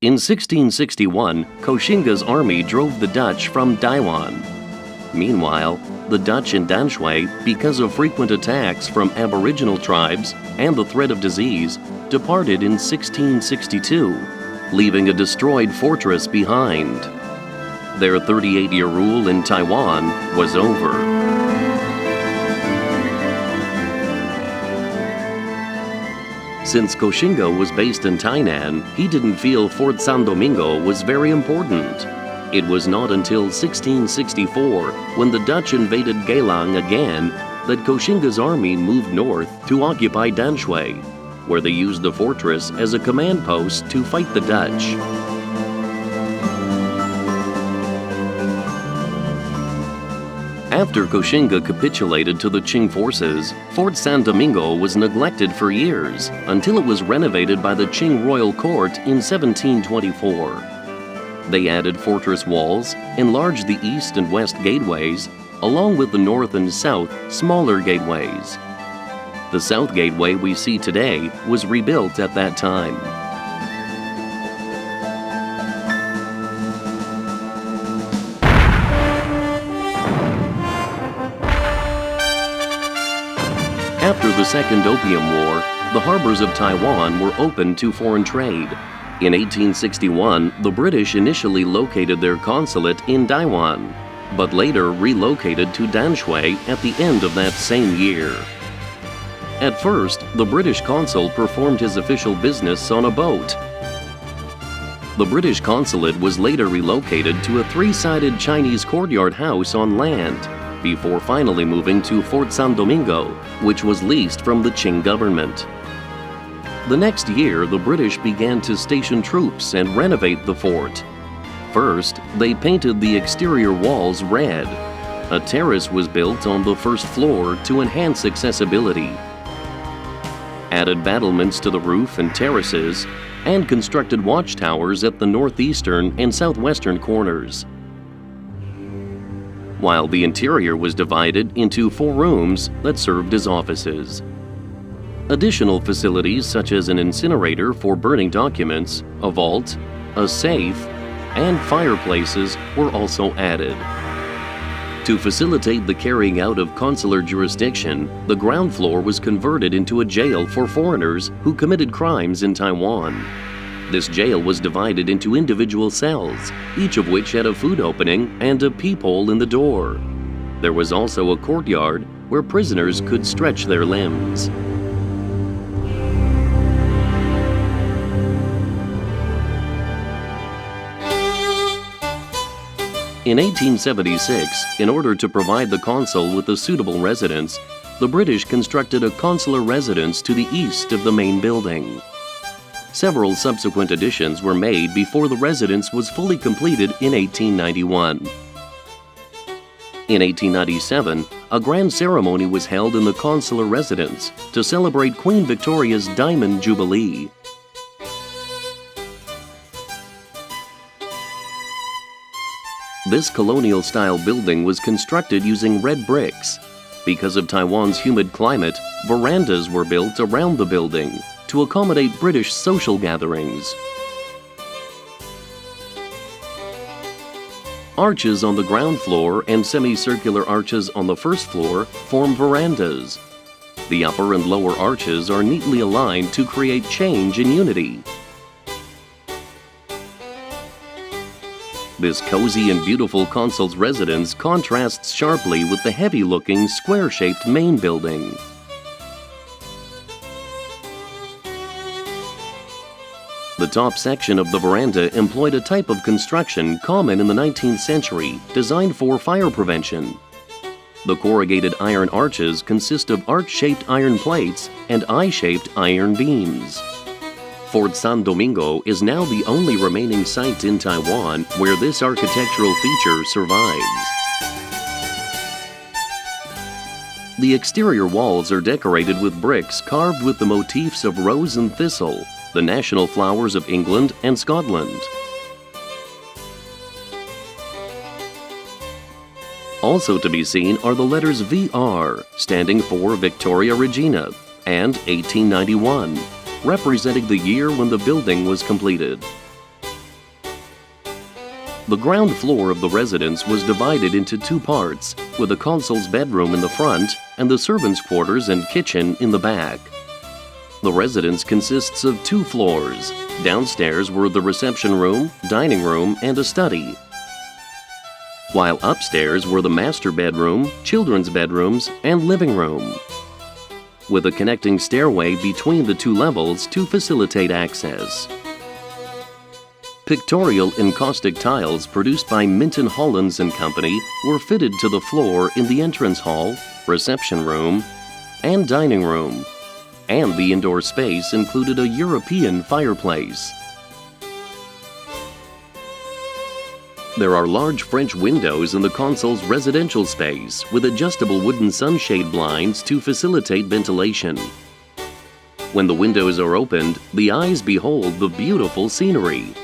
In 1661, Koxinga's army drove the Dutch from Taiwan. Meanwhile, the Dutch in Danshui, because of frequent attacks from aboriginal tribes and the threat of disease, departed in 1662, leaving a destroyed fortress behind. Their 38-year rule in Taiwan was over. Since Koxinga was based in Tainan, he didn't feel Fort San Domingo was very important. It was not until 1664, when the Dutch invaded Galang again, that Koxinga's army moved north to occupy Danshui, where they used the fortress as a command post to fight the Dutch. After Koxinga capitulated to the Qing forces, Fort San Domingo was neglected for years until it was renovated by the Qing royal court in 1724. They added fortress walls, enlarged the east and west gateways, along with the north and south smaller gateways. The south gateway we see today was rebuilt at that time. After the Second Opium War, the harbors of Taiwan were open to foreign trade. In 1861, the British initially located their consulate in Taiwan, but later relocated to Danshui at the end of that same year. At first, the British consul performed his official business on a boat. The British consulate was later relocated to a three-sided Chinese courtyard house on land, before finally moving to Fort San Domingo, which was leased from the Qing government. The next year, the British began to station troops and renovate the fort. First, they painted the exterior walls red. A terrace was built on the first floor to enhance accessibility, added battlements to the roof and terraces, and constructed watchtowers at the northeastern and southwestern corners. While the interior was divided into 4 rooms that served as offices. Additional facilities such as an incinerator for burning documents, a vault, a safe, and fireplaces were also added. To facilitate the carrying out of consular jurisdiction, the ground floor was converted into a jail for foreigners who committed crimes in Taiwan. This jail was divided into individual cells, each of which had a food opening and a peephole in the door. There was also a courtyard where prisoners could stretch their limbs. In 1876, in order to provide the consul with a suitable residence, the British constructed a consular residence to the east of the main building. Several subsequent additions were made before the residence was fully completed in 1891. In 1897, a grand ceremony was held in the consular residence to celebrate Queen Victoria's Diamond Jubilee. This colonial-style building was constructed using red bricks. Because of Taiwan's humid climate, verandas were built around the building to accommodate British social gatherings. Arches on the ground floor and semicircular arches on the first floor form verandas. The upper and lower arches are neatly aligned to create change and unity. This cozy and beautiful consul's residence contrasts sharply with the heavy-looking, square-shaped main building. The top section of the veranda employed a type of construction common in the 19th century, designed for fire prevention. The corrugated iron arches consist of arch-shaped iron plates and eye-shaped iron beams. Fort San Domingo is now the only remaining site in Taiwan where this architectural feature survives. The exterior walls are decorated with bricks carved with the motifs of rose and thistle, the national flowers of England and Scotland. Also to be seen are the letters VR, standing for Victoria Regina, and 1891, representing the year when the building was completed. The ground floor of the residence was divided into two parts, with the consul's bedroom in the front and the servants' quarters and kitchen in the back. The residence consists of two floors. Downstairs were the reception room, dining room, and a study, while upstairs were the master bedroom, children's bedrooms, and living room, with a connecting stairway between the two levels to facilitate access. Pictorial encaustic tiles produced by Minton Hollins & Company were fitted to the floor in the entrance hall, reception room, and dining room, and the indoor space included a European fireplace. There are large French windows in the consul's residential space with adjustable wooden sunshade blinds to facilitate ventilation. When the windows are opened, the eyes behold the beautiful scenery.